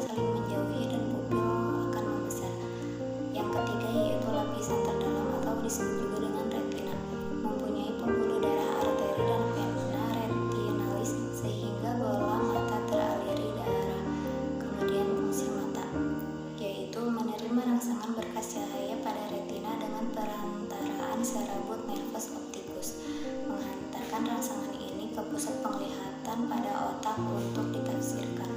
saling menjauhi dan pupil akan membesar. Yang ketiga yaitu lapisan terdalam atau disebut juga dengan retina, mempunyai pembuluh darah arteri dan vena retinalis sehingga bola mata teraliri darah. Kemudian fungsi mata yaitu menerima rangsangan berkas cahaya pada retina dengan perantaraan serabut nervus opticus, menghantarkan rangsangan ini ke pusat penglihatan pada otak untuk ditafsirkan.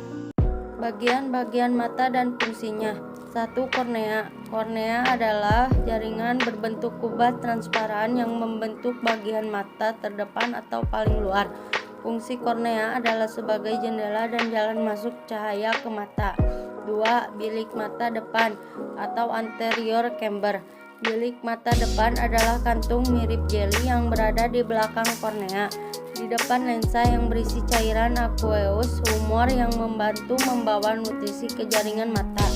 Bagian-bagian mata dan fungsinya. 1. Kornea. Kornea adalah jaringan berbentuk kubat transparan yang membentuk bagian mata terdepan atau paling luar. Fungsi kornea adalah sebagai jendela dan jalan masuk cahaya ke mata. 2. Bilik mata depan atau anterior chamber. Bilik mata depan adalah kantung mirip jeli yang berada di belakang kornea. Di depan lensa yang berisi cairan aqueous humor yang membantu membawa nutrisi ke jaringan mata.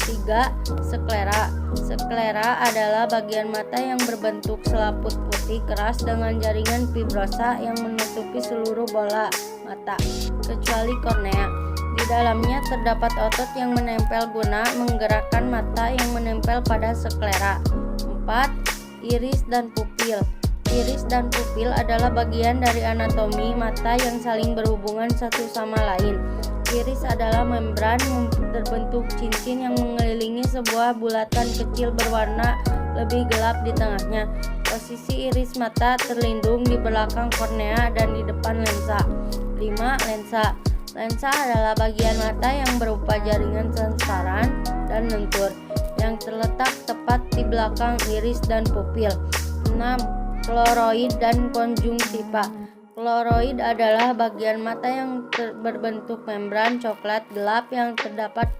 3. Sklera. Sklera adalah bagian mata yang berbentuk selaput putih keras dengan jaringan fibrosa yang menutupi seluruh bola mata, kecuali kornea. Di dalamnya terdapat otot yang menempel guna menggerakkan mata yang menempel pada sklera. 4. Iris dan pupil. Iris dan pupil adalah bagian dari anatomi mata yang saling berhubungan satu sama lain. Iris adalah membran berbentuk cincin yang mengelilingi sebuah bulatan kecil berwarna lebih gelap di tengahnya. Posisi iris mata terlindung di belakang kornea dan di depan lensa. 5. Lensa. Lensa adalah bagian mata yang berupa jaringan transparan dan lentur yang terletak tepat di belakang iris dan pupil. 6. Kloroid dan konjungtiva. Kloroid adalah bagian mata yang berbentuk membran coklat gelap yang terdapat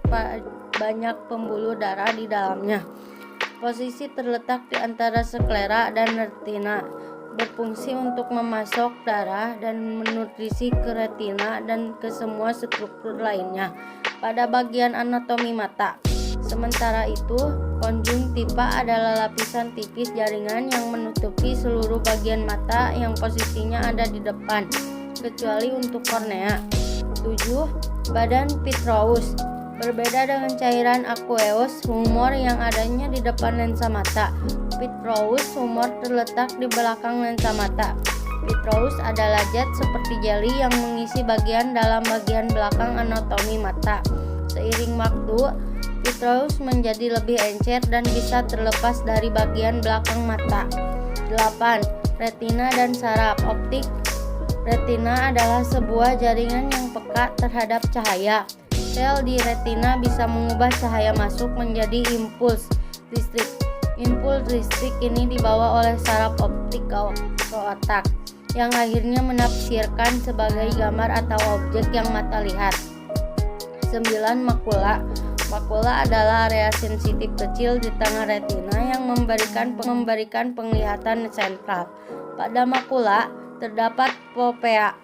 banyak pembuluh darah di dalamnya. Posisi terletak di antara sklera dan retina, berfungsi untuk memasok darah dan menutrisi ke retina dan ke semua struktur lainnya pada bagian anatomi mata. Sementara itu, konjungtiva adalah lapisan tipis jaringan yang menutupi seluruh bagian mata yang posisinya ada di depan, kecuali untuk kornea. 7. Badan vitreous. Berbeda dengan cairan aqueous humor yang adanya di depan lensa mata, vitreous humor terletak di belakang lensa mata. Vitreous adalah zat seperti jeli yang mengisi bagian dalam bagian belakang anatomi mata. Seiring waktu, vitreous menjadi lebih encer dan bisa terlepas dari bagian belakang mata. 8. Retina dan saraf optik. Retina adalah sebuah jaringan yang peka terhadap cahaya. Sel di retina bisa mengubah cahaya masuk menjadi impuls listrik. Impuls listrik ini dibawa oleh saraf optik ke otak, yang akhirnya menafsirkan sebagai gambar atau objek yang mata lihat. 9. Makula. Makula adalah area sensitif kecil di tengah retina yang memberikan penglihatan sentral. Pada makula terdapat popea.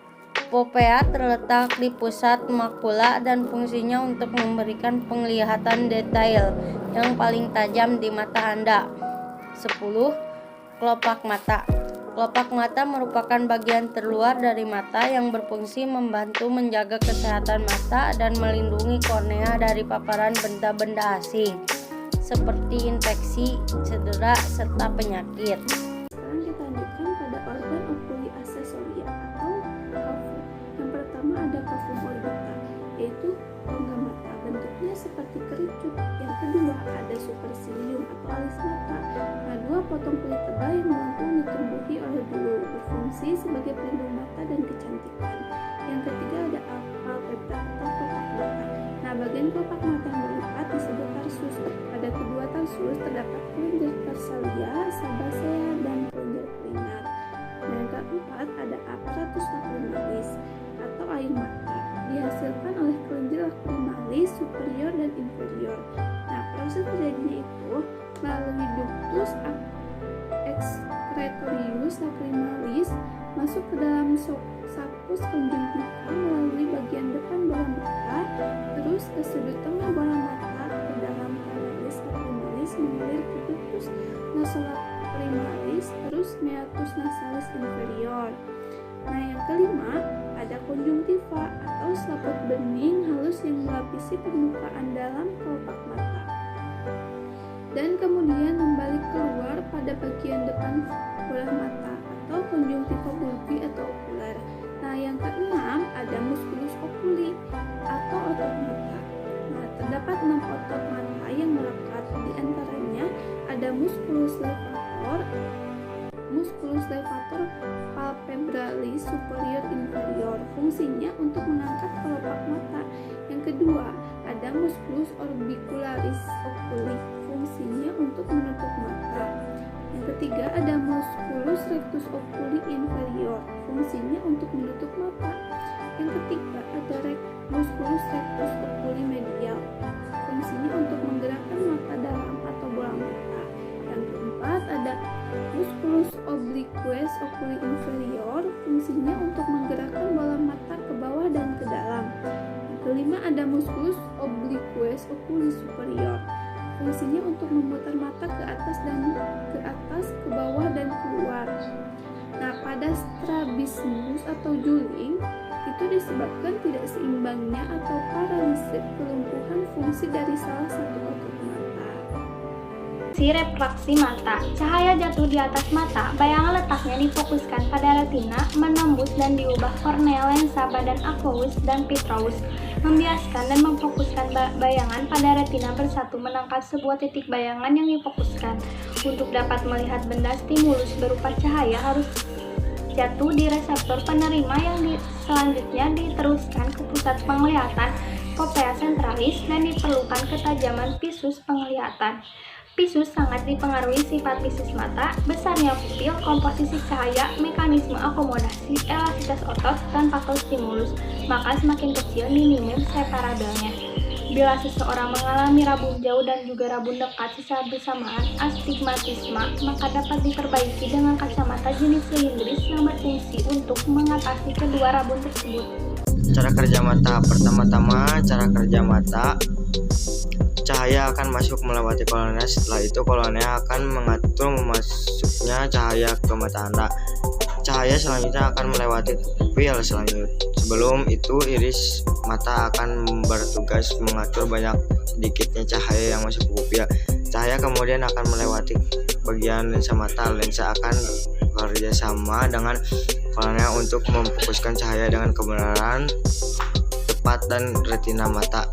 Popea terletak di pusat makula dan fungsinya untuk memberikan penglihatan detail yang paling tajam di mata Anda. 10. Kelopak mata. Kelopak mata merupakan bagian terluar dari mata yang berfungsi membantu menjaga kesehatan mata dan melindungi kornea dari paparan benda-benda asing seperti infeksi, cedera, serta penyakit. Sekarang kita lanjutkan pada organ okuli aksesoria atau KOFU. Yang pertama ada KOFU morbita, yaitu rongga mata, bentuknya seperti kerucut. Yang kedua ada supercilium atau alis mata. Nah, dua potong kulit tebal yang melengkung ditumbuhi oleh bulu, berfungsi sebagai pelindung mata dan kecantikan. Yang ketiga ada palpebra atau kelopak mata. Nah, bagian kelopak mata yang berlipat disebut tarsus. Pada kedua tarsus terdapat kelenjar tarsalia, sabacea, dan kelenjar keringat. Dan yang keempat ada aparatus lacrimalis atau air mata, dihasilkan oleh kelenjar lacrimalis superior dan inferior. Nah, proses terjadinya itu melalui ductus excretorius lacrimalis masuk ke dalam sakus konjungtiva melalui bagian depan bola mata, terus ke sudut tengah bola mata ke dalam kanalis lacrimalis mengalir ke ductus nasolacrimalis, terus meatus nasalis inferior. Nah, yang kelima ada konjungtiva atau selaput bening halus yang melapisi permukaan dalam kelopak mata dan kemudian membalik keluar pada bagian depan bola mata atau konjungtiva bulbi atau okuler. Nah, yang keenam ada musculus oculi atau otot mata. Nah, terdapat 6 otot mata yang melekat, di antaranya ada musculus levator palpebralis superior inferior, fungsinya untuk mengangkat kelopak mata. Yang kedua ada musculus orbicularis oculi, fungsinya untuk menutup mata. Yang ketiga ada musculus rectus oculi inferior, fungsinya untuk menutup mata. Yang ketiga ada musculus rectus oculi medial, fungsinya untuk menggerakkan mata dalam atau bola mata. Yang keempat ada musculus obliquus oculi inferior, fungsinya untuk menggerakkan bola mata ke bawah dan ke dalam. Yang kelima ada musculus obliquus oculi superior, fungsinya untuk memutar mata ke atas, ke bawah dan keluar. Nah, pada strabismus atau juling itu disebabkan tidak seimbangnya atau paralisis kelumpuhan fungsi dari salah satu otot mata. Refraksi mata. Cahaya jatuh di atas mata, bayangan letaknya difokuskan pada retina, menembus dan diubah kornea, lensa badan aqueous dan vitreous, membiaskan dan memfokuskan bayangan pada retina bersatu menangkap sebuah titik bayangan yang difokuskan. Untuk dapat melihat benda, stimulus berupa cahaya harus jatuh di reseptor penerima yang selanjutnya diteruskan ke pusat penglihatan corpea centralis dan diperlukan ketajaman visus penglihatan. Visus sangat dipengaruhi sifat visus mata, besarnya pupil, komposisi cahaya, mekanisme akomodasi, elastisitas otot, dan faktor stimulus, maka semakin kecil minimum separabelnya. Bila seseorang mengalami rabun jauh dan juga rabun dekat secara bersamaan, astigmatisma, maka dapat diperbaiki dengan kacamata jenis silindris yang berfungsi untuk mengatasi kedua rabun tersebut. Cara kerja mata. Pertama-tama, cara kerja mata, cahaya akan masuk melewati kornea. Setelah itu kornea akan mengatur memasuknya cahaya ke mata Anda. Cahaya selanjutnya akan melewati pupil selanjutnya. Sebelum itu iris mata akan bertugas mengatur banyak sedikitnya cahaya yang masuk ke pupil. Cahaya kemudian akan melewati bagian lensa mata. Lensa akan bekerja sama dengan kornea untuk memfokuskan cahaya dengan kebenaran tepat dan retina mata.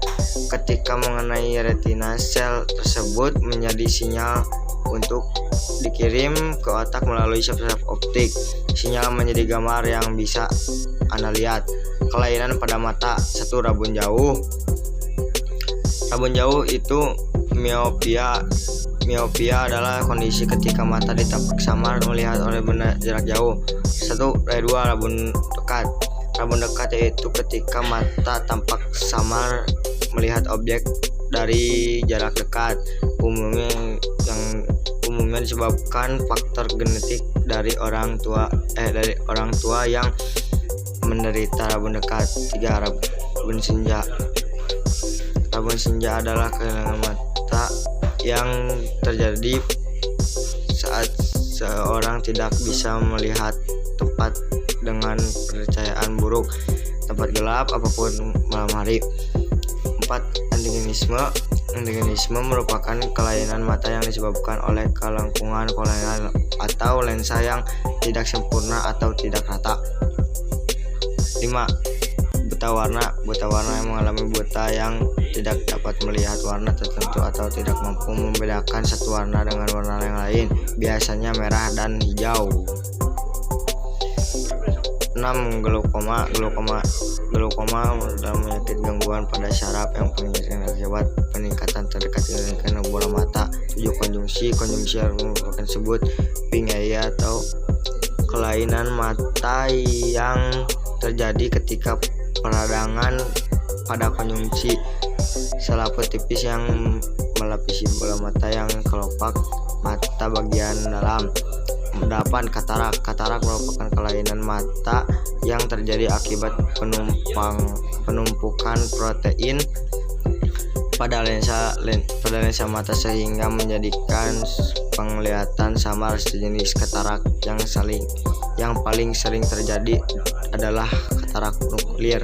Ketika mengenai retina, sel tersebut menjadi sinyal untuk dikirim ke otak melalui sel-sel optik. Sinyal menjadi gambar yang bisa Anda lihat. Kelainan pada mata. 1. Rabun jauh. Rabun jauh itu miopia. Miopia adalah kondisi ketika mata ditampak samar melihat oleh benda jarak jauh. 2. Rabun dekat. Rabun dekat yaitu ketika mata tampak samar melihat objek dari jarak dekat. Umumnya disebabkan faktor genetik dari orang tua yang menderita rabun dekat. 3. Rabun senja. Rabun senja adalah kehilangan mata yang terjadi saat seorang tidak bisa melihat tempat dengan percayaan buruk, tempat gelap apapun malam hari. 4. Antigenisme merupakan kelainan mata yang disebabkan oleh kelengkungan kornea atau lensa yang tidak sempurna atau tidak rata. 5. Buta warna. Buta warna yang mengalami buta yang tidak dapat melihat warna tertentu atau tidak mampu membedakan satu warna dengan warna yang lain, biasanya merah dan hijau. 6. Glaukoma. Glaukoma adalah penyakit gangguan pada syaraf yang peningkatan akibat peningkatan terdekat dengan bola mata. 7. Konjungsi merupakan sebut pingaya atau kelainan mata yang terjadi ketika peradangan pada konjungsi selaput tipis yang melapisi bola mata yang kelopak mata bagian dalam. 8. Katarak. Katarak merupakan kelainan mata yang terjadi akibat penumpukan protein pada lensa mata sehingga menjadikan penglihatan samar. Sejenis katarak yang paling sering terjadi adalah katarak nuklir.